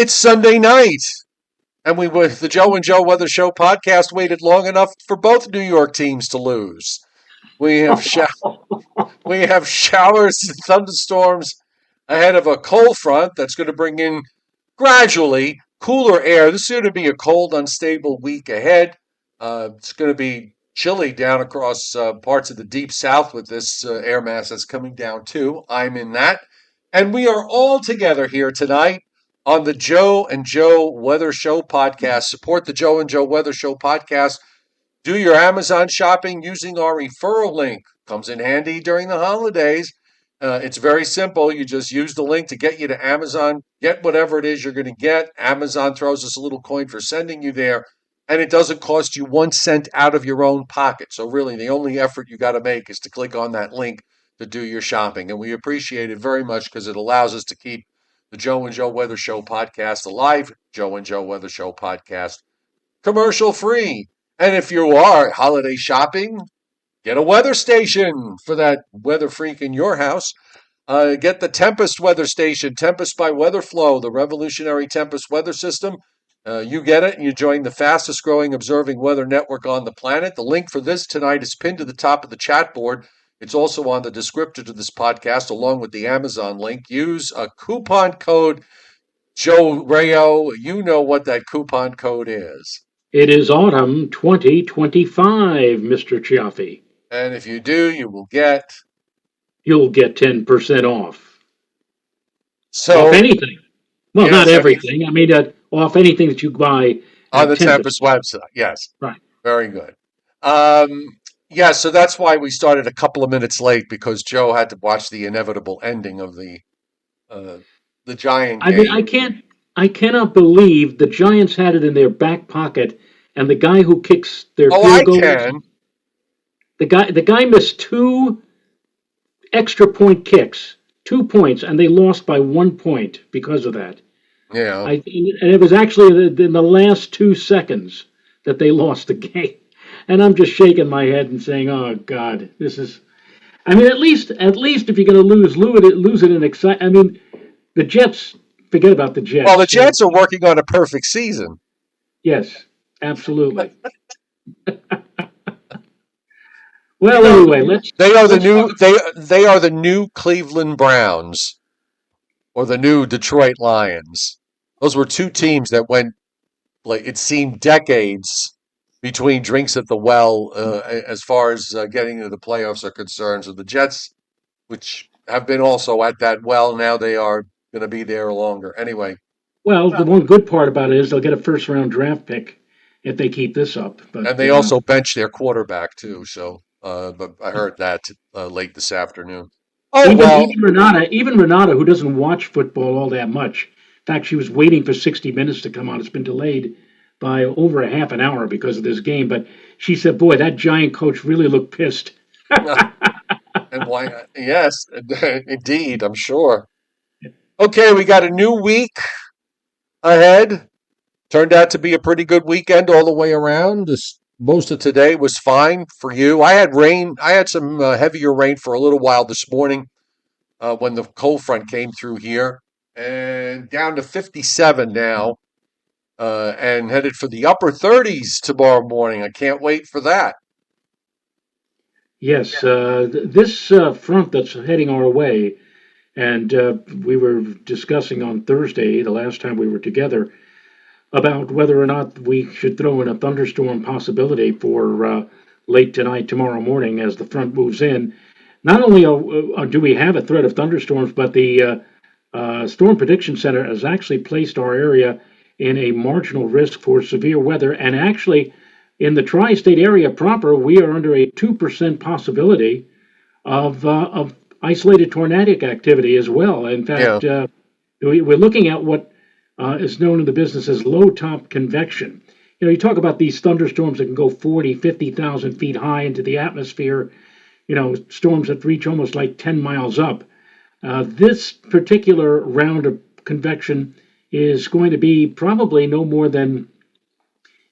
It's Sunday night, and the Joe and Joe Weather Show podcast waited long enough for both New York teams to lose. We have we have showers and thunderstorms ahead of a cold front that's going to bring in gradually cooler air. This is going to be a cold, unstable week ahead. It's going to be chilly down across parts of the deep south with this air mass that's coming down too. I'm in that. And we are all together here tonight on the Joe and Joe Weather Show podcast. Support the Joe and Joe Weather Show podcast. Do your Amazon shopping using our referral link. Comes in handy during the holidays. It's very simple. You just use the link to get you to Amazon. Get whatever it is you're going to get. Amazon throws us a little coin for sending you there. And it doesn't cost you 1 cent out of your own pocket. So really, the only effort you got to make is to click on that link to do your shopping. And we appreciate it very much because it allows us to keep the Joe and Joe Weather Show podcast alive. Joe and Joe Weather Show podcast commercial free. And if you are holiday shopping, get a weather station for that weather freak in your house. Get the Tempest weather station, Tempest by WeatherFlow, the revolutionary Tempest weather system. You get it, and you join the fastest growing observing weather network on the planet. The link for this tonight is pinned to the top of the chat board. It's also on the descriptor to this podcast, along with the Amazon link. Use a coupon code Joe Rayo. You know what that coupon code is. It is autumn 2025, Mr. Chiaffi. And if you do, you'll get 10% off. So off anything. Well, yes, not everything. I mean, off anything that you buy on the Tempest website. Yes. Right. Very good. Yeah, so that's why we started a couple of minutes late, because Joe had to watch the inevitable ending of the Giant game. I mean, I cannot believe the Giants had it in their back pocket, and the guy who kicks their field goals. Can. The guy missed 2 extra point kicks, 2 points, and they lost by 1 point because of that. Yeah. And it was actually in the last 2 seconds that they lost the game. And I'm just shaking my head and saying, "Oh God, this is." I mean, at least if you're going to lose it in excitement. I mean, the Jets. Forget about the Jets. Well, the Jets are working on a perfect season. Yes, absolutely. Well, anyway, They are the new Cleveland Browns, or the new Detroit Lions. Those were 2 teams that went, like, it seemed decades between drinks at the well as far as getting into the playoffs are concerned. So the Jets, which have been also at that well, now they are going to be there longer. Anyway. Well, the one good part about it is they'll get a first-round draft pick if they keep this up. But, and they also bench their quarterback, too. So but I heard that late this afternoon. Even Renata, who doesn't watch football all that much. In fact, she was waiting for 60 minutes to come on. It's been delayed by over a half an hour because of this game. But she said, boy, that Giant coach really looked pissed. And why? Yes, indeed, I'm sure. Okay, we got a new week ahead. Turned out to be a pretty good weekend all the way around. Most of today was fine for you. I had rain. I had some heavier rain for a little while this morning when the cold front came through here. And down to 57 now. And headed for the upper 30s tomorrow morning. I can't wait for that. Yes, this front that's heading our way, and we were discussing on Thursday, the last time we were together, about whether or not we should throw in a thunderstorm possibility for late tonight, tomorrow morning, as the front moves in. Not only do we have a threat of thunderstorms, but the Storm Prediction Center has actually placed our area in a marginal risk for severe weather. And actually, in the tri-state area proper, we are under a 2% possibility of isolated tornadic activity as well. In fact, we're looking at what is known in the business as low-top convection. You know, you talk about these thunderstorms that can go 40, 50,000 feet high into the atmosphere, you know, storms that reach almost like 10 miles up. This particular round of convection is going to be probably no more than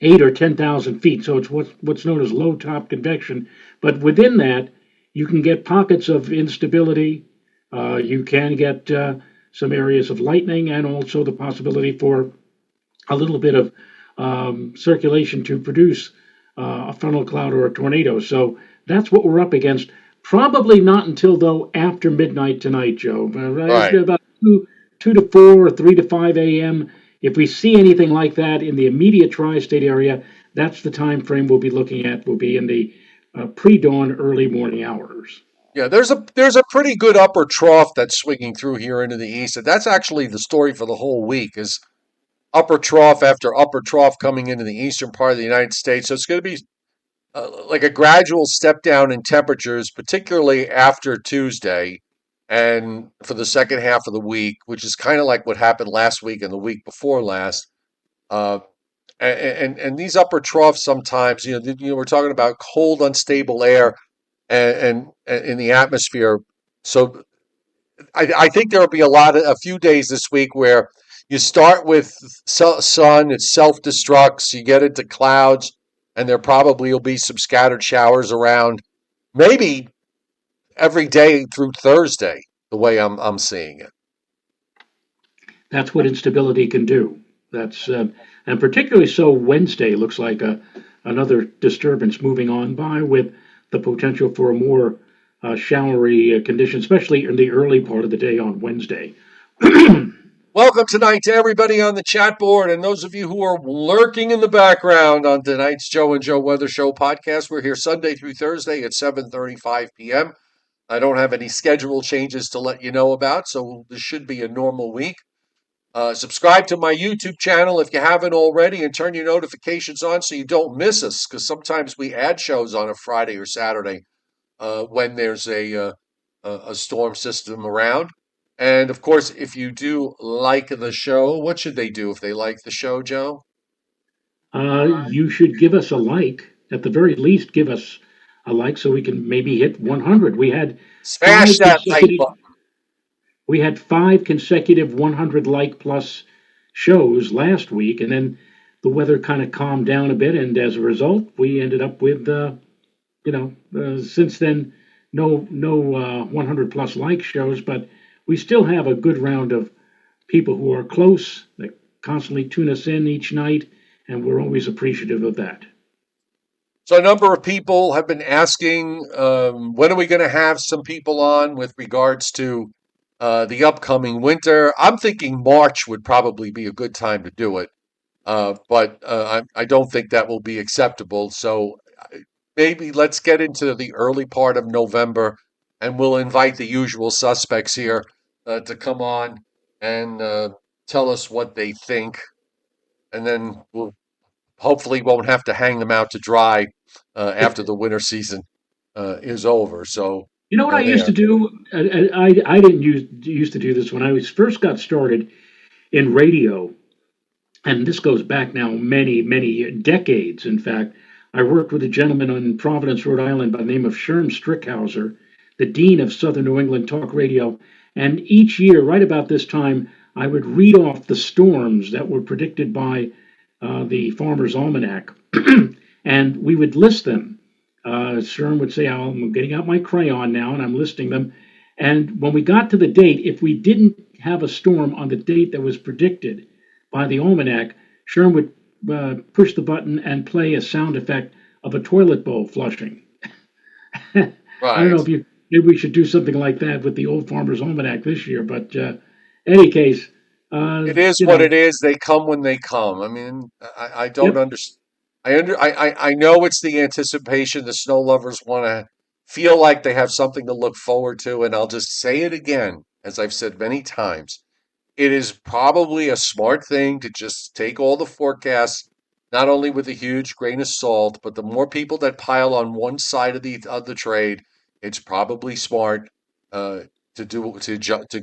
8 or 10,000 feet. So it's what's known as low top convection. But within that, you can get pockets of instability. You can get some areas of lightning, and also the possibility for a little bit of circulation to produce a funnel cloud or a tornado. So that's what we're up against. Probably not until though after midnight tonight, Joe. Right Right. about two to four or 3 to 5 a.m. If we see anything like that in the immediate tri-state area, that's the time frame we'll be looking at. Will be in the pre-dawn, early morning hours. Yeah, there's a pretty good upper trough that's swinging through here into the east, and that's actually the story for the whole week. Is upper trough after upper trough coming into the eastern part of the United States. So it's going to be like a gradual step down in temperatures, particularly after Tuesday and for the second half of the week, which is kind of like what happened last week and the week before last. Uh, and these upper troughs sometimes, we're talking about cold, unstable air and in the atmosphere. So I think there will be a few days this week where you start with sun, it self destructs, you get into clouds, and there probably will be some scattered showers around, maybe every day through Thursday, the way I'm seeing it. That's what instability can do. That's and particularly so Wednesday looks like another disturbance moving on by with the potential for a more showery condition, especially in the early part of the day on Wednesday. Welcome tonight to everybody on the chat board and those of you who are lurking in the background on tonight's Joe and Joe Weather Show podcast. We're here Sunday through Thursday at 7:35 p.m. I don't have any schedule changes to let you know about, so this should be a normal week. Subscribe to my YouTube channel if you haven't already and turn your notifications on so you don't miss us, because sometimes we add shows on a Friday or Saturday when there's a storm system around. And of course, if you do like the show, what should they do if they like the show, Joe? You should give us a like. At the very least, give us a like so we can maybe hit 100. Smash that like button. We had 5 consecutive 100 like plus shows last week, and then the weather kind of calmed down a bit, and as a result, we ended up with since then no 100 plus like shows, but we still have a good round of people who are close that constantly tune us in each night, and we're always appreciative of that. So a number of people have been asking, when are we going to have some people on with regards to the upcoming winter? I'm thinking March would probably be a good time to do it, but I don't think that will be acceptable. So maybe let's get into the early part of November, and we'll invite the usual suspects here to come on and tell us what they think, and then we'll hopefully won't have to hang them out to dry after the winter season is over. So You know what I used to do? I didn't used to do this when I was first got started in radio, and this goes back now many decades. In fact, I worked with a gentleman in Providence, Rhode Island, by the name of Sherm Strickhauser, the dean of Southern New England Talk Radio. And each year, right about this time, I would read off the storms that were predicted by the Farmer's Almanac, and we would list them. Sherm would say, "Oh, I'm getting out my crayon now, and I'm listing them." And when we got to the date, if we didn't have a storm on the date that was predicted by the almanac, Sherm would push the button and play a sound effect of a toilet bowl flushing. I don't know right. if maybe we should do something like that with the old Farmer's Almanac this year. But any case, It is you what know, it is. They come when they come. I mean, I don't yep, understand. I know it's the anticipation. The snow lovers want to feel like they have something to look forward to, and I'll just say it again, as I've said many times. It is probably a smart thing to just take all the forecasts, not only with a huge grain of salt, but the more people that pile on one side of the trade, it's probably smart uh, to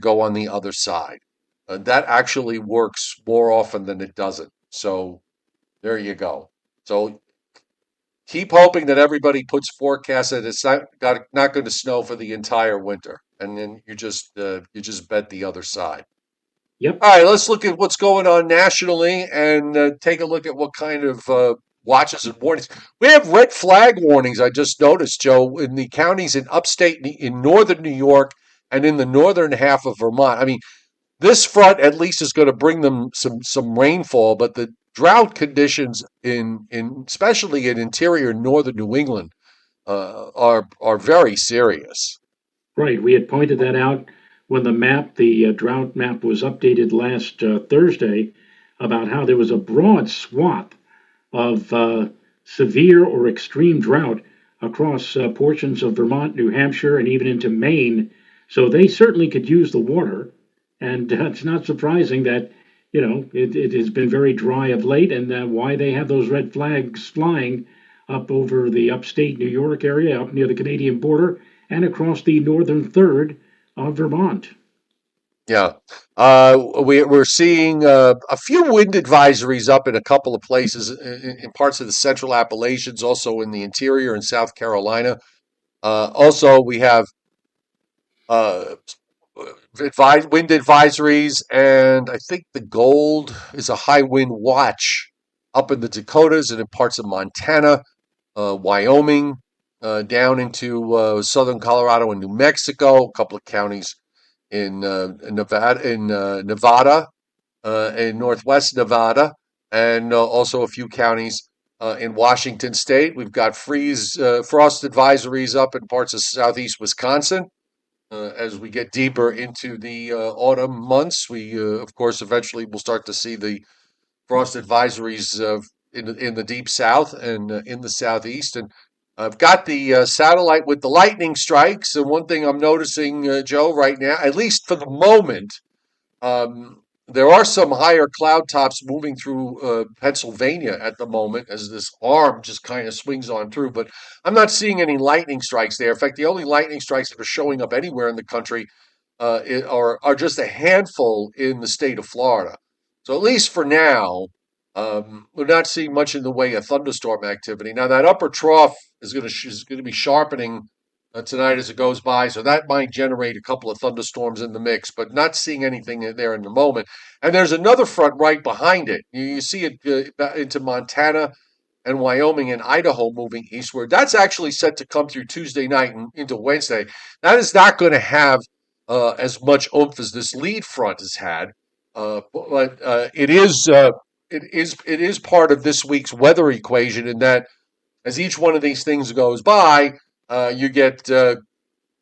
go on the other side. That actually works more often than it doesn't. So there you go. So keep hoping that everybody puts forecasts that it's not going to snow for the entire winter, and then you just bet the other side. yep. All right, let's look at what's going on nationally and take a look at what kind of watches and warnings. We have red flag warnings, I just noticed, Joe, in the counties in upstate, in northern New York, and in the northern half of Vermont. I mean, This front at least is going to bring them some rainfall, but the drought conditions in especially in interior northern New England are very serious. Right. We had pointed that out when the drought map was updated last Thursday about how there was a broad swath of severe or extreme drought across portions of Vermont, New Hampshire, and even into Maine. So they certainly could use the water. And it's not surprising that, it has been very dry of late, and why they have those red flags flying up over the upstate New York area, up near the Canadian border, and across the northern third of Vermont. Yeah. We're seeing a few wind advisories up in a couple of places in parts of the central Appalachians, also in the interior in South Carolina. Also, we have uh, wind advisories, and I think the gold is a high wind watch up in the Dakotas and in parts of Montana, Wyoming, down into southern Colorado and New Mexico, a couple of counties in Nevada, in northwest Nevada, and also a few counties in Washington State. We've got frost advisories up in parts of southeast Wisconsin. As we get deeper into the autumn months, we of course eventually will start to see the frost advisories in the deep south and in the southeast. And I've got the satellite with the lightning strikes. And one thing I'm noticing, Joe, right now, at least for the moment, um, there are some higher cloud tops moving through Pennsylvania at the moment as this arm just kind of swings on through. But I'm not seeing any lightning strikes there. In fact, the only lightning strikes that are showing up anywhere in the country are just a handful in the state of Florida. So at least for now, we're not seeing much in the way of thunderstorm activity. Now that upper trough is going to be sharpening tonight as it goes by, so that might generate a couple of thunderstorms in the mix, but not seeing anything there in the moment. And there's another front right behind it. You see it into Montana and Wyoming and Idaho moving eastward. That's actually set to come through Tuesday night and into Wednesday. That is not going to have as much oomph as this lead front has had, but it is part of this week's weather equation in that as each one of these things goes by, you get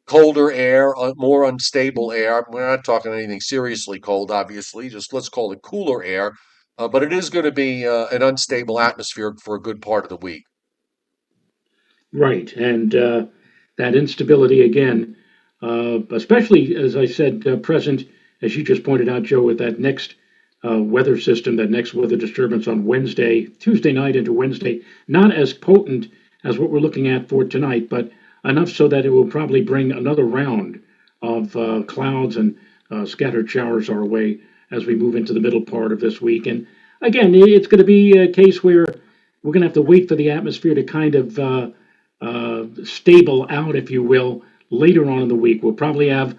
colder air, more unstable air. We're not talking anything seriously cold, obviously. Just let's call it cooler air. But it is going to be an unstable atmosphere for a good part of the week. Right. And that instability again, especially as I said, present, as you just pointed out, Joe, with that next weather system, that next weather disturbance on Wednesday, Tuesday night into Wednesday, not as potent as what we're looking at for tonight, but enough so that it will probably bring another round of clouds and scattered showers our way as we move into the middle part of this week. And again, it's going to be a case where we're going to have to wait for the atmosphere to kind of stable out, if you will, later on in the week. We'll probably have,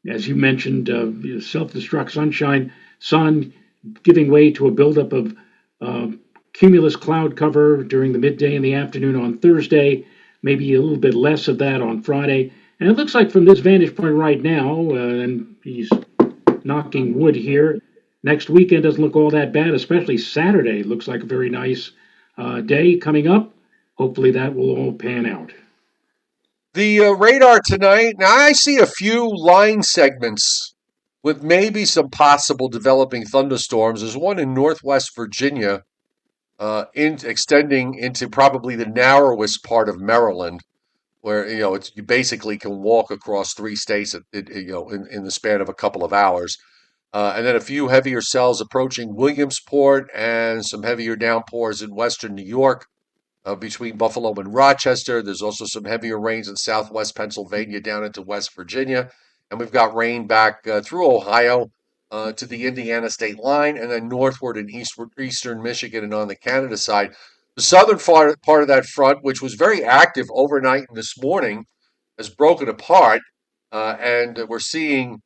as you mentioned, self-destruct sunshine, sun giving way to a buildup of uh, cumulus cloud cover during the midday and the afternoon on Thursday, maybe a little bit less of that on Friday. And it looks like from this vantage point right now, and he's knocking wood here, next weekend doesn't look all that bad, especially Saturday. Looks like a very nice day coming up. Hopefully that will all pan out. The radar tonight, now I see a few line segments with maybe some possible developing thunderstorms. There's one in northwest Virginia, extending into probably the narrowest part of Maryland, where you basically can walk across three states in the span of a couple of hours. And then a few heavier cells approaching Williamsport and some heavier downpours in western New York between Buffalo and Rochester. There's also some heavier rains in southwest Pennsylvania down into West Virginia. And we've got rain back through Ohio to the Indiana state line and then northward in eastern Michigan and on the Canada side. The southern part of that front, which was very active overnight and this morning, has broken apart. And we're seeing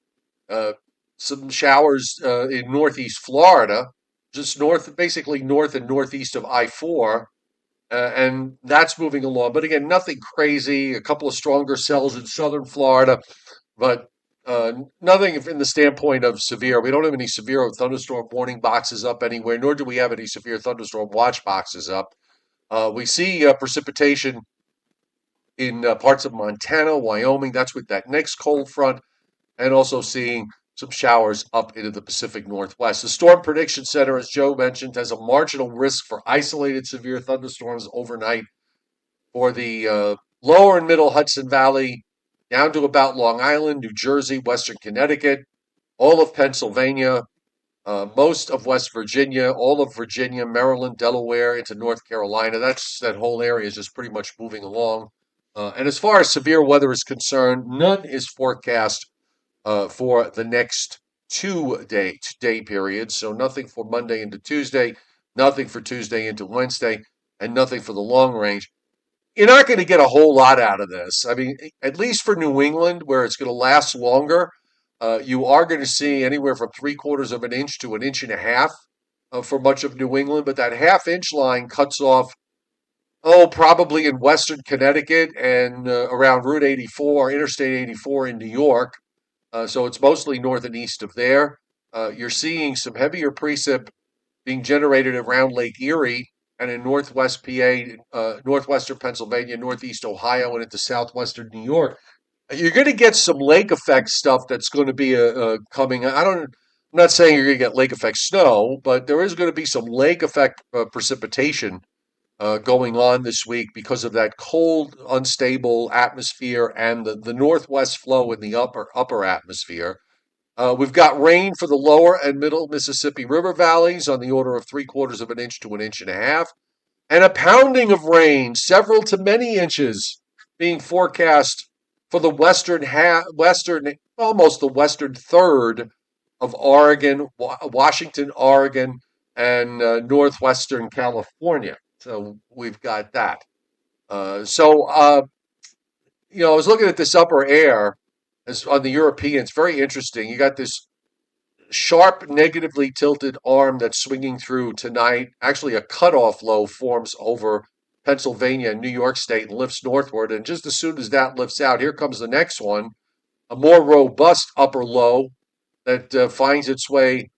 uh, some showers in northeast Florida, just basically north and northeast of I-4, and that's moving along. But again, nothing crazy. A couple of stronger cells in southern Florida, but Nothing in the standpoint of severe. We don't have any severe thunderstorm warning boxes up anywhere, nor do we have any severe thunderstorm watch boxes up. We see precipitation in parts of Montana, Wyoming. That's with that next cold front, and also seeing some showers up into the Pacific Northwest. The Storm Prediction Center, as Joe mentioned, has a marginal risk for isolated severe thunderstorms overnight for the lower and middle Hudson Valley down to about Long Island, New Jersey, Western Connecticut, all of Pennsylvania, most of West Virginia, all of Virginia, Maryland, Delaware, into North Carolina. That whole area is just pretty much moving along. And as far as severe weather is concerned, none is forecast for the next 2 day periods. So nothing for Monday into Tuesday, nothing for Tuesday into Wednesday, and nothing for the long range. You're not going to get a whole lot out of this. I mean, at least for New England, where it's going to last longer, you are going to see anywhere from 3/4 of an inch to an inch and a half for much of New England. But that half-inch line cuts off, probably in Western Connecticut and around Route 84, Interstate 84 in New York. So it's mostly north and east of there. You're seeing some heavier precip being generated around Lake Erie and in northwest PA, northwestern Pennsylvania, northeast Ohio, and into southwestern New York. You're going to get some lake effect stuff that's going to be coming. I'm not saying you're going to get lake effect snow, but there is going to be some lake effect precipitation going on this week because of that cold, unstable atmosphere and the northwest flow in the upper atmosphere. We've got rain for the lower and middle Mississippi River valleys on the order of 3/4 of an inch to an inch and a half, and a pounding of rain, several to many inches, being forecast for the almost the western third of Oregon, Washington, Oregon, and northwestern California. So we've got that. I was looking at this upper air as on the European. It's very interesting. You got this sharp, negatively tilted arm that's swinging through tonight. Actually, a cutoff low forms over Pennsylvania and New York State and lifts northward. And just as soon as that lifts out, here comes the next one, a more robust upper low that finds its way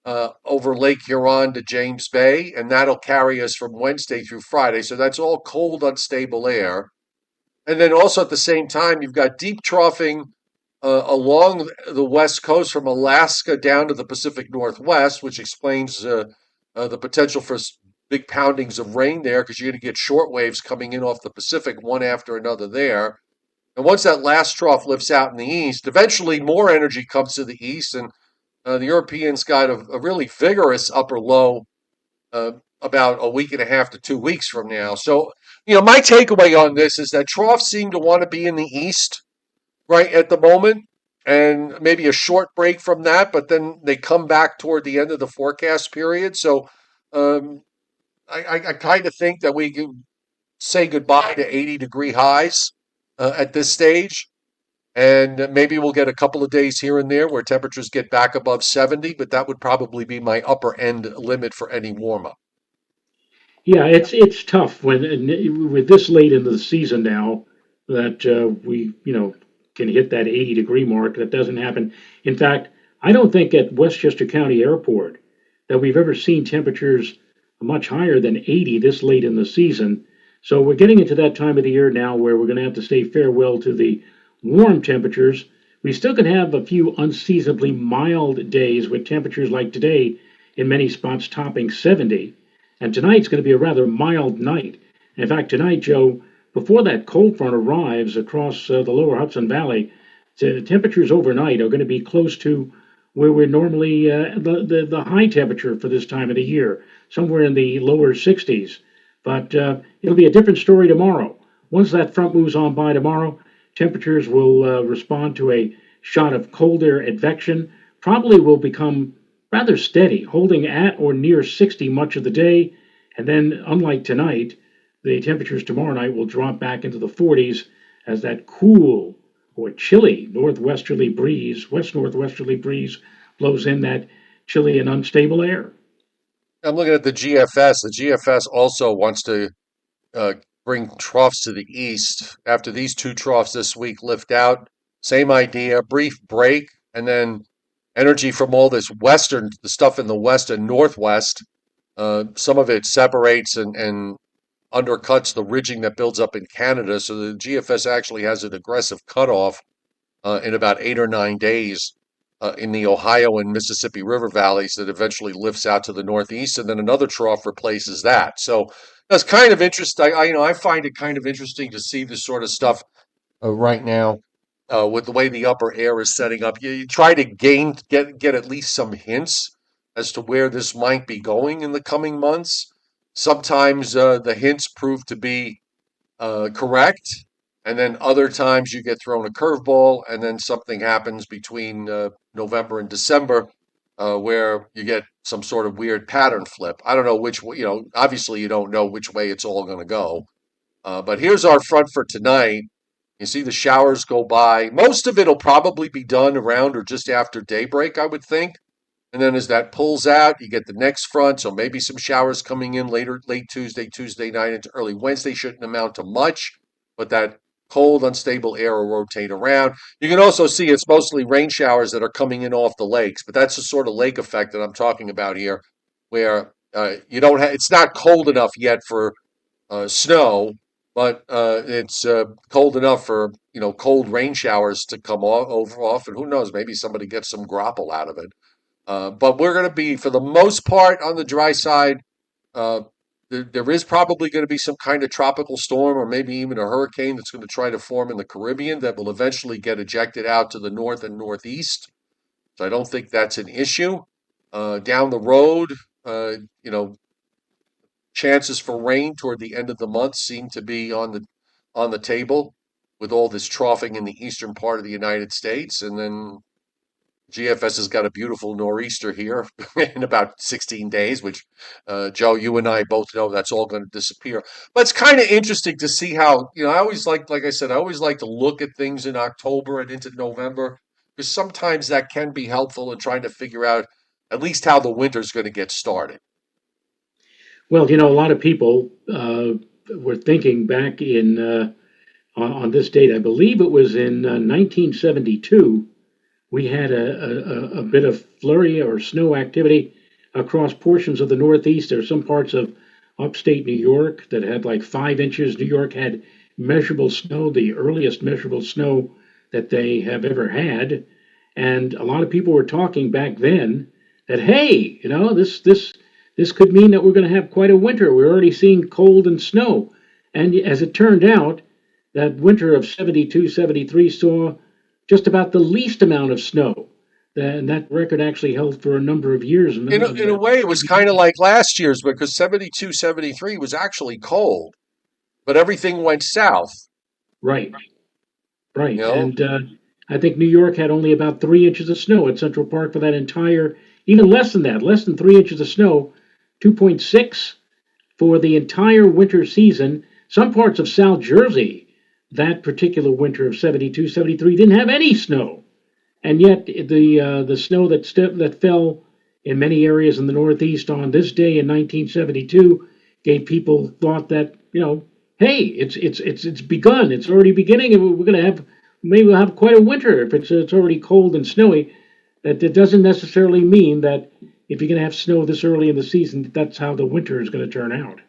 over Lake Huron to James Bay, and that'll carry us from Wednesday through Friday. So that's all cold, unstable air. And then also at the same time, you've got deep troughing along the west coast from Alaska down to the Pacific Northwest, which explains the potential for big poundings of rain there because you're going to get short waves coming in off the Pacific one after another there. And once that last trough lifts out in the east, eventually more energy comes to the east, and the Europeans got a really vigorous upper low about a week and a half to 2 weeks from now. So, my takeaway on this is that troughs seem to want to be in the east right at the moment, and maybe a short break from that, but then they come back toward the end of the forecast period. So I kind of think that we can say goodbye to 80-degree highs at this stage. And maybe we'll get a couple of days here and there where temperatures get back above 70, but that would probably be my upper end limit for any warm up. Yeah, it's tough when we're this late into the season now that we can hit that 80-degree mark. That doesn't happen. In fact, I don't think at Westchester County Airport that we've ever seen temperatures much higher than 80 this late in the season. So we're getting into that time of the year now where we're going to have to say farewell to the warm temperatures. We still can have a few unseasonably mild days with temperatures like today in many spots topping 70. And tonight's going to be a rather mild night. In fact, tonight, Joe, before that cold front arrives across the lower Hudson Valley, the temperatures overnight are going to be close to where we're normally the high temperature for this time of the year, somewhere in the lower 60s. But it'll be a different story tomorrow. Once that front moves on by tomorrow, temperatures will respond to a shot of cold air advection, probably will become rather steady, holding at or near 60 much of the day. And then, unlike tonight, the temperatures tomorrow night will drop back into the 40s as that cool or chilly northwesterly breeze, west northwesterly breeze, blows in that chilly and unstable air. I'm looking at the GFS. The GFS also wants to bring troughs to the east. After these two troughs this week lift out, Same idea, brief break, and then energy from all this the stuff in the west and northwest. Some of it separates and undercuts the ridging that builds up in Canada. So the GFS actually has an aggressive cutoff in about 8 or 9 days in the Ohio and Mississippi River valleys that eventually lifts out to the northeast, and then another trough replaces that. So that's kind of interesting. I find it kind of interesting to see this sort of stuff right now with the way the upper air is setting up. You try to get at least some hints as to where this might be going in the coming months. Sometimes the hints prove to be correct, and then other times you get thrown a curveball, and then something happens between November and December where you get some sort of weird pattern flip. I don't know which way, obviously you don't know which way it's all going to go. But here's our front for tonight. You see the showers go by. Most of it will probably be done around or just after daybreak, I would think. And then as that pulls out, you get the next front. So maybe some showers coming in later, late Tuesday night into early Wednesday shouldn't amount to much. But that cold, unstable air will rotate around. You can also see it's mostly rain showers that are coming in off the lakes. But that's the sort of lake effect that I'm talking about here, where you don't have. It's not cold enough yet for snow, but it's cold enough for cold rain showers to come off, and who knows, maybe somebody gets some grapple out of it. But we're going to be, for the most part, on the dry side. Uh, there is probably going to be some kind of tropical storm or maybe even a hurricane that's going to try to form in the Caribbean that will eventually get ejected out to the north and northeast. So I don't think that's an issue. Down the road, you know, chances for rain toward the end of the month seem to be on the table with all this troughing in the eastern part of the United States, and then GFS has got a beautiful nor'easter here in about 16 days, which Joe, you and I both know that's all going to disappear. But it's kind of interesting to see how, I always like I said, I always like to look at things in October and into November because sometimes that can be helpful in trying to figure out at least how the winter's going to get started. Well, a lot of people were thinking back on this date. I believe it was in 1972. We had a bit of flurry or snow activity across portions of the Northeast. There are some parts of upstate New York that had like 5 inches. New York had measurable snow, the earliest measurable snow that they have ever had. And a lot of people were talking back then that, hey, this could mean that we're going to have quite a winter. We're already seeing cold and snow. And as it turned out, that winter of 72, 73 saw just about the least amount of snow. And that record actually held for a number of years. In a way, it was kind of like last year's because 72, 73 was actually cold, but everything went south. Right, right. You know, And I think New York had only about 3 inches of snow at Central Park for that entire, even less than that, less than 3 inches of snow, 2.6 for the entire winter season. Some parts of South Jersey that particular winter of 72, 73 didn't have any snow. And yet the snow that fell in many areas in the Northeast on this day in 1972 gave people thought that, hey, it's begun. It's already beginning, and we're going to have maybe we'll have quite a winter if it's already cold and snowy. That it doesn't necessarily mean that if you're going to have snow this early in the season, that's how the winter is going to turn out.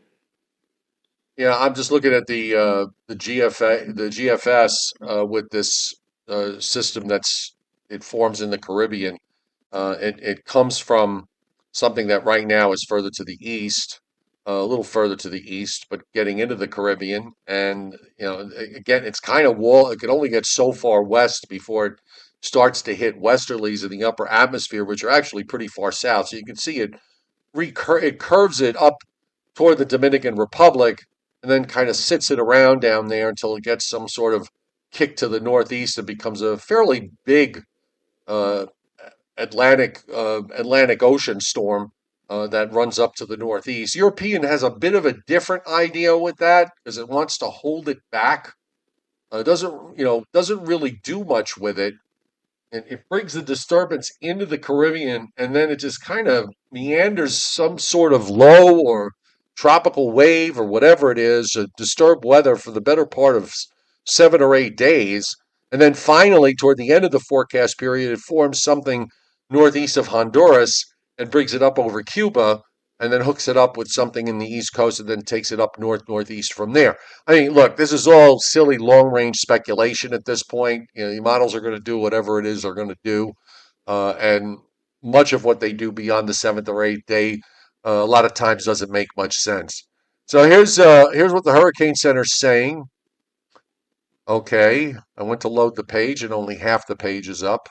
yeah. I'm just looking at the GFS with this system it forms in the Caribbean. It comes from something that right now is further to the east, a little further to the east, but getting into the Caribbean. And, again, it's kind of it can only get so far west before it starts to hit westerlies in the upper atmosphere, which are actually pretty far south. So you can see it curves it up toward the Dominican Republic and then kind of sits it around down there until it gets some sort of kick to the northeast and becomes a fairly big uh, Atlantic Ocean storm that runs up to the northeast. European has a bit of a different idea with that because it wants to hold it back. Doesn't really do much with it. And it brings the disturbance into the Caribbean, and then it just kind of meanders some sort of low or tropical wave or whatever it is, disturbed weather for the better part of 7 or 8 days, And then finally, toward the end of the forecast period, it forms something northeast of Honduras and brings it up over Cuba and then hooks it up with something in the East Coast and then takes it up northeast from there. I mean, look, this is all silly long-range speculation at this point. The models are going to do whatever it is they're going to do. And much of what they do beyond the 7th or 8th day a lot of times doesn't make much sense. So here's what the Hurricane Center's saying. Okay, I went to load the page and only half the page is up.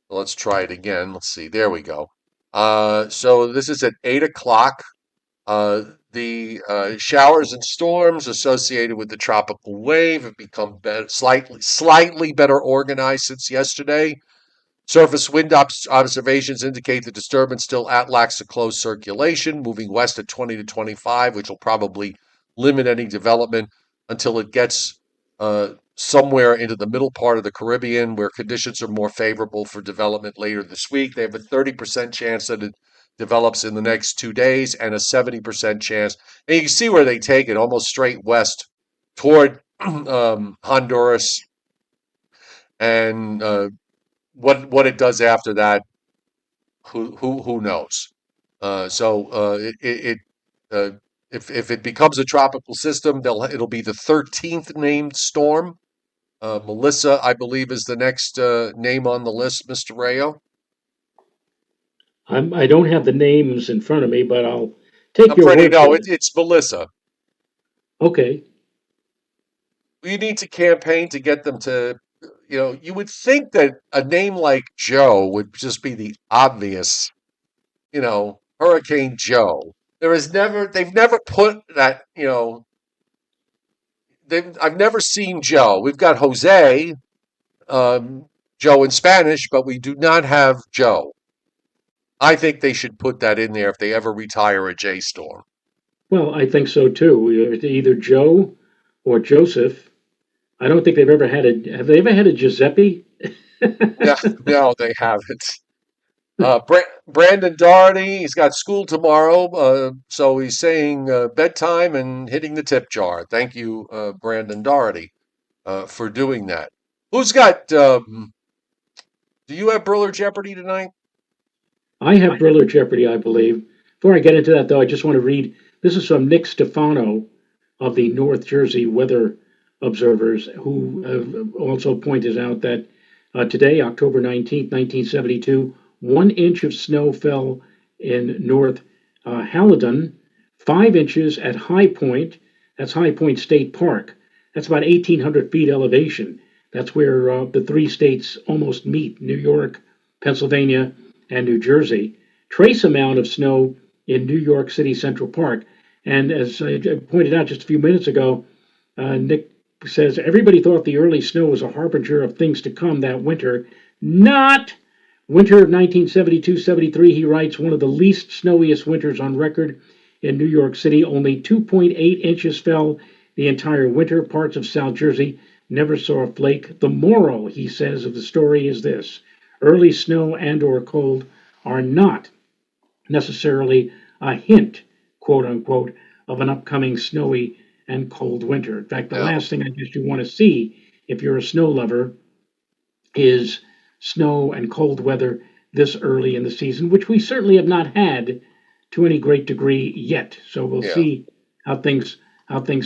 Let's try it again. Let's see. There we go. So this is at 8 o'clock. The showers and storms associated with the tropical wave have become slightly better organized since yesterday. Surface wind observations indicate the disturbance still lacks a close circulation, moving west at 20 to 25, which will probably limit any development until it gets somewhere into the middle part of the Caribbean, where conditions are more favorable for development later this week. They have a 30% chance that it develops in the next 2 days and a 70% chance. And you can see where they take it, almost straight west toward Honduras. And what it does after that, who knows? If it becomes a tropical system, it'll be the 13th named storm. Melissa, I believe, is the next name on the list, Mr. Rayo. I don't have the names in front of me, but I'll take I'm your pretty word no, for it. it's Melissa. Okay. We need to campaign to get them to. You would think that a name like Joe would just be the obvious. Hurricane Joe. They've never put that. I've never seen Joe. We've got Jose, Joe in Spanish, but we do not have Joe. I think they should put that in there if they ever retire a J Storm. Well, I think so too. Either Joe or Joseph. I don't think they've ever had a. Have they ever had a Giuseppe? No, they haven't. Brandon Doherty, he's got school tomorrow, so he's saying bedtime and hitting the tip jar. Thank you, Brandon Doherty, for doing that. Who's got? Do you have Briller Jeopardy tonight? I have Briller Jeopardy, I believe. Before I get into that, though, I just want to read. This is from Nick Stefano of the North Jersey Weather Observers, who also pointed out that today, October 19th, 1972, 1 inch of snow fell in North Haledon, 5 inches at High Point. That's High Point State Park. That's about 1,800 feet elevation. That's where the 3 states almost meet: New York, Pennsylvania, and New Jersey. Trace amount of snow in New York City Central Park. And as I pointed out just a few minutes ago, Nick says everybody thought the early snow was a harbinger of things to come that winter. Not! Winter of 1972-73, he writes, one of the least snowiest winters on record in New York City. Only 2.8 inches fell the entire winter. Parts of South Jersey never saw a flake. The moral, he says, of the story is this: early snow and or cold are not necessarily a hint, quote unquote, of an upcoming snowy and cold winter. In fact, the last thing I guess you want to see if you're a snow lover is snow and cold weather this early in the season, which we certainly have not had to any great degree yet. So we'll see how things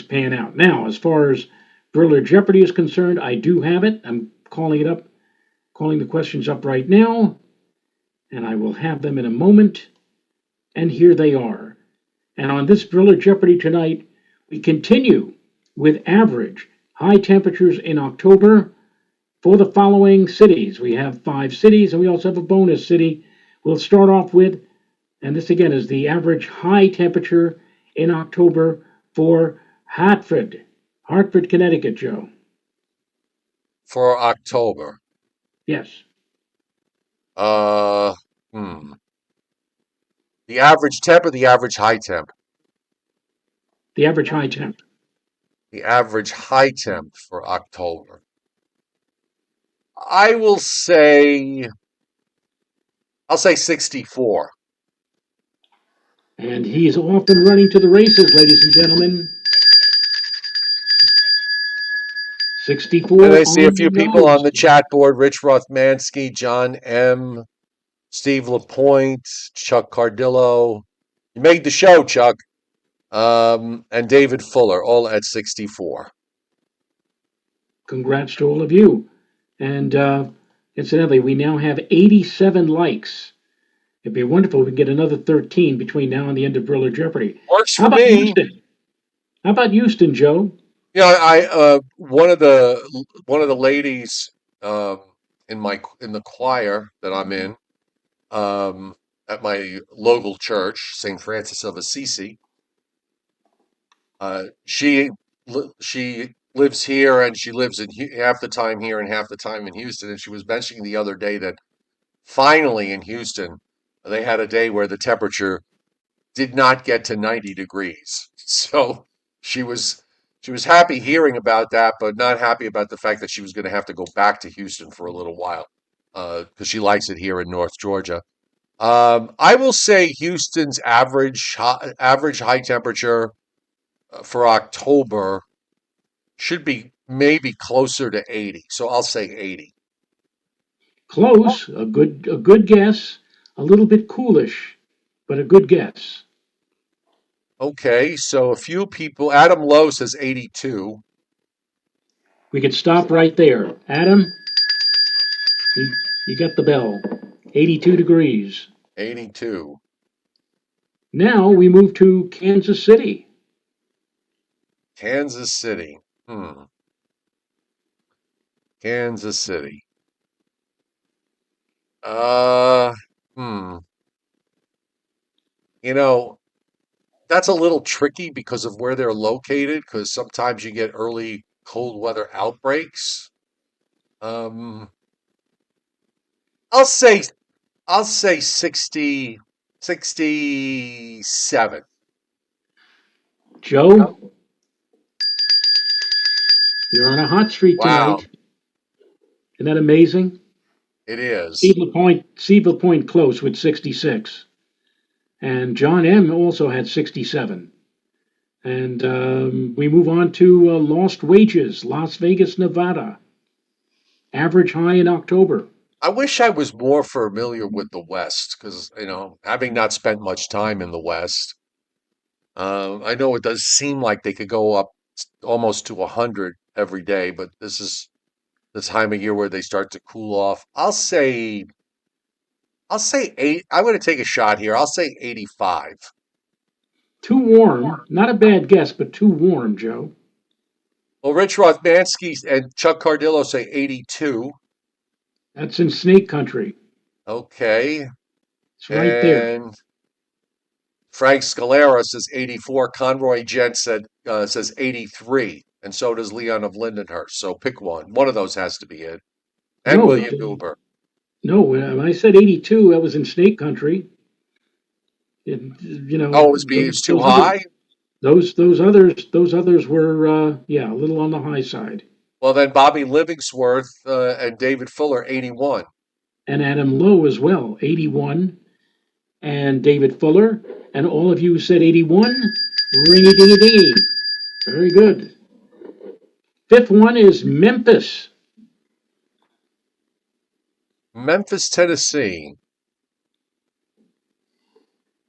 pan out. Now, as far as Briller Jeopardy is concerned, I do have it. I'm calling the questions up right now, and I will have them in a moment. And here they are. And on this Briller Jeopardy tonight, we continue with average high temperatures in October for the following cities. We have 5 cities, and we also have a bonus city. We'll start off with, and this again is the average high temperature in October for Hartford, Connecticut, Joe. For October. Yes. The average temp or the average high temp? The average high temp. The average high temp for October. I'll say 64. And he's off and running to the races, ladies and gentlemen. And 64 I see a on few the people on nose. the chat board: Rich Rothmansky, John M., Steve Lapointe, Chuck Cardillo. You made the show, Chuck. And David Fuller, all at 64. Congrats to all of you. And incidentally, we now have 87 likes. It'd be wonderful if we get another 13 between now and the end of Briller Jeopardy. Works How for about me. Houston? How about Houston, Joe? Yeah, I one of the ladies um, in the choir that I'm in um, at my local church, St. Francis of Assisi. She lives here and she lives in half the time here and half the time in Houston. And she was mentioning the other day that finally in Houston they had a day where the temperature did not get to 90 degrees. So she was she was happy hearing about that, but not happy about the fact that she was going to have to go back to Houston for a little while because she likes it here in North Georgia. I will say Houston's average high temperature for October should be maybe closer to 80. So I'll say 80. Close, a good guess. A little bit coolish, but a good guess. Okay, so a few people. Adam Lowe says 82. We could stop right there. Adam, you got the bell. 82 degrees. 82. Now we move to Kansas City. Kansas City. Kansas City. Uh, hmm. You know, that's a little tricky because of where they're located, because sometimes you get early cold weather outbreaks. Um, I'll say I'll say 60, 67. Joe, you're on a hot streak Wow, tonight. Isn't that amazing? it is. Steve LaPointe close with 66. And John M. also had 67. And we move on to Lost Wages, Las Vegas, Nevada. Average high in October. I wish I was more familiar with the West because, having not spent much time in the West, I know it does seem like they could go up almost to 100 every day, but this is the time of year where they start to cool off. I'll say eight. I'm going to take a shot here. I'll say 85. Too warm. Not a bad guess, but too warm, Joe. Well, Rich Rothmansky and Chuck Cardillo say 82. That's in snake country. Okay. It's right there. And Frank Scalera says 84. Conroy Gent says 83. And so does Leon of Lindenhurst. So pick one. One of those has to be it. And No, William Goober. no. When I said 82, that was in snake country. Oh, it's too high? those others were a little on the high side. Well, then Bobby Livingsworth and David Fuller, 81. And Adam Lowe as well, 81. And David Fuller, and all of you said 81. Ringy dingy dingy. Very good. Fifth one is Memphis. Memphis, Tennessee.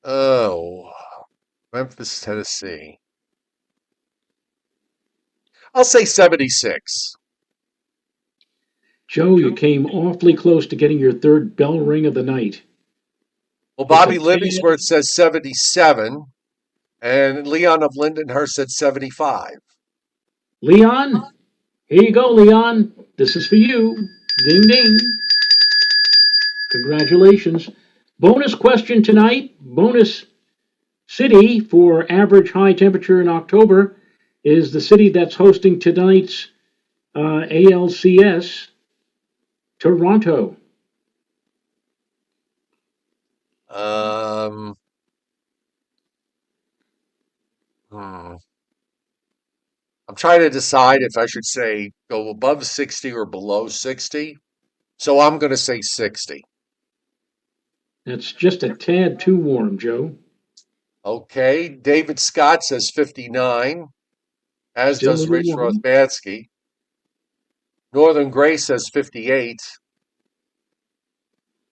Oh, Memphis, Tennessee. I'll say 76. Joe, you came awfully close to getting your third bell ring of the night. Well, It's a Bobby tad. Livingsworth says 77, and Leon of Lindenhurst said 75. Leon, here you go, Leon. This is for you. Ding ding. Congratulations. Bonus question tonight. Bonus city for average high temperature in October is the city that's hosting tonight's ALCS, Toronto. Um, hmm. I'm trying to decide if I should say go above 60 or below 60. So I'm going to say 60. That's just a tad too warm, Joe. Okay. David Scott says 59, as Still a does little Rich warm. Rothmansky. Northern Grace says 58.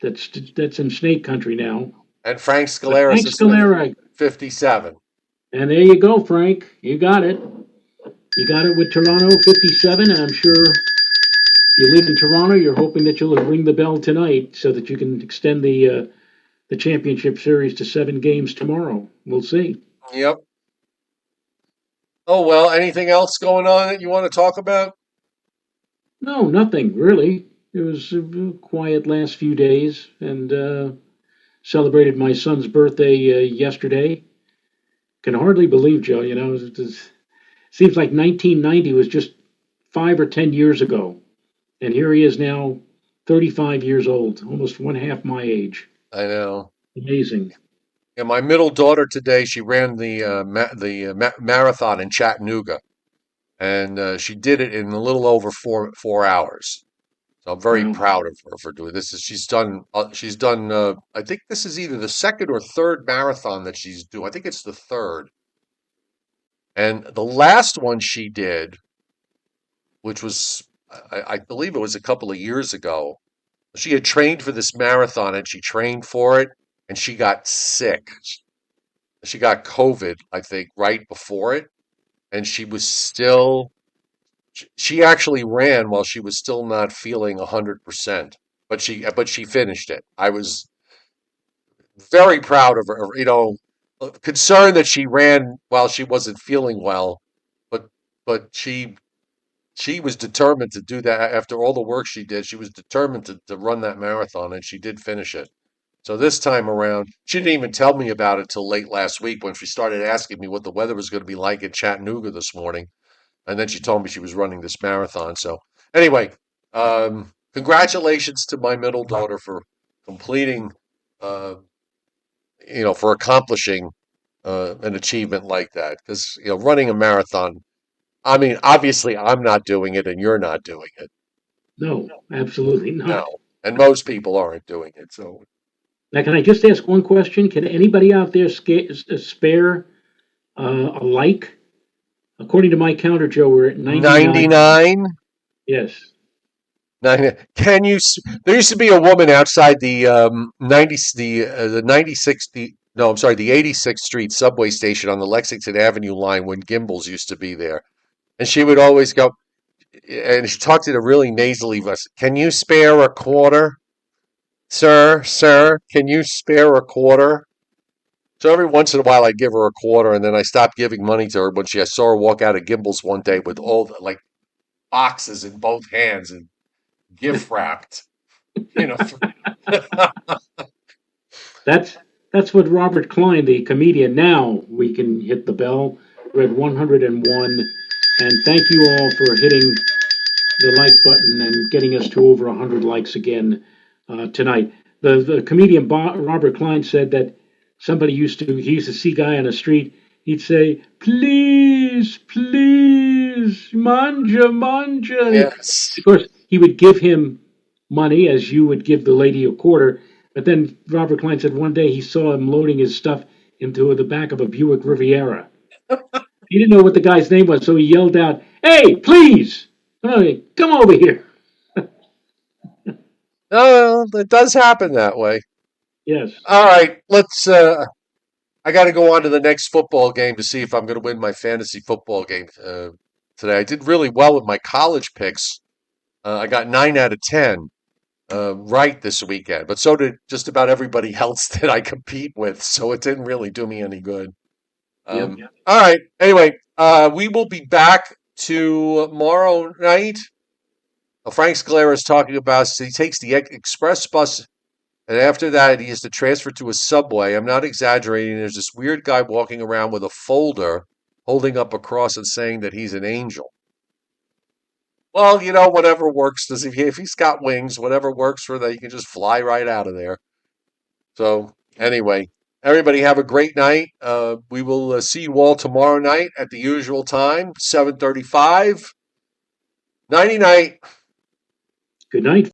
That's in Snake Country now. And Frank But Scalera Frank says Scalera, 57. and there you go, Frank. You got it. You got it with Toronto, 57, and I'm sure if you live in Toronto, you're hoping that you'll ring the bell tonight so that you can extend the championship series to 7 games tomorrow. We'll see. Yep. Oh, well, anything else going on that you want to talk about? No, nothing really. It was a quiet last few days, and celebrated my son's birthday yesterday. Can hardly believe, Joe. Seems like 1990 was just 5 or 10 years ago, and here he is now, 35 years old, almost one half my age. I know. Amazing. Yeah, my middle daughter today, she ran the marathon in Chattanooga, and she did it in a little over four hours. So I'm very Wow. proud of her for doing this. She's done. I think this is either the second or third marathon that she's doing. I think it's the third. And the last one she did, which was, I believe it was a couple of years ago, she had trained for this marathon and she trained for it and she got sick. She got COVID, I think, right before it. And she actually ran while she was still not feeling 100%. But she finished it. I was very proud of her, concerned that she ran while she wasn't feeling well, but but she was determined to do that after all the work she did. She was determined to run that marathon, and she did finish it. So this time around, she didn't even tell me about it till late last week when she started asking me what the weather was going to be like in Chattanooga this morning. And then she told me she was running this marathon. So anyway, congratulations to my middle daughter for completing, uh, for accomplishing an achievement like that. Because running a marathon, I mean, obviously, I'm not doing it, and you're not doing it. No, absolutely No, not. and most people aren't doing it. So Now, can I just ask one question? Can anybody out there spare a like? According to my counter, Joe, we're at 99. 99. Yes. Can you? There used to be a woman outside the 96 no, I'm sorry, the 86th Street subway station on the Lexington Avenue line when Gimbals used to be there, and she would always go, and she talked in a really nasally voice. Can you spare a quarter, sir? Sir, can you spare a quarter? So every once in a while, I'd give her a quarter, and then I stopped giving money to her when I saw her walk out of Gimbals one day with all the boxes in both hands and gift wrapped. You know, That's that's what Robert Klein, the comedian. Now we can hit the bell. We're at 101, and thank you all for hitting the like button and getting us to over 100 likes again tonight. The comedian Robert Klein said that he used to see a guy on the street. He'd say, "Please, please, manja, manja." yes. Of course, he would give him money as you would give the lady a quarter. But then Robert Klein said one day he saw him loading his stuff into the back of a Buick Riviera. He didn't know what the guy's name was, so he yelled out, "Hey, please, come over here." Oh, it does happen that way. Yes. All right, let's. I got to go on to the next football game to see if I'm going to win my fantasy football game today. I did really well with my college picks. I got 9 out of 10 right this weekend, but so did just about everybody else that I compete with. So it didn't really do me any good. Yep. All right. Anyway, we will be back tomorrow night. Frank Scalera is talking about he takes the express bus, and after that he has to transfer to a subway. I'm not exaggerating. There's this weird guy walking around with a folder, holding up a cross and saying that he's an angel. Well, whatever works. If he's got wings, whatever works for that, you can just fly right out of there. So anyway, everybody have a great night. We will see you all tomorrow night at the usual time, 7:35. Nighty night. Good night.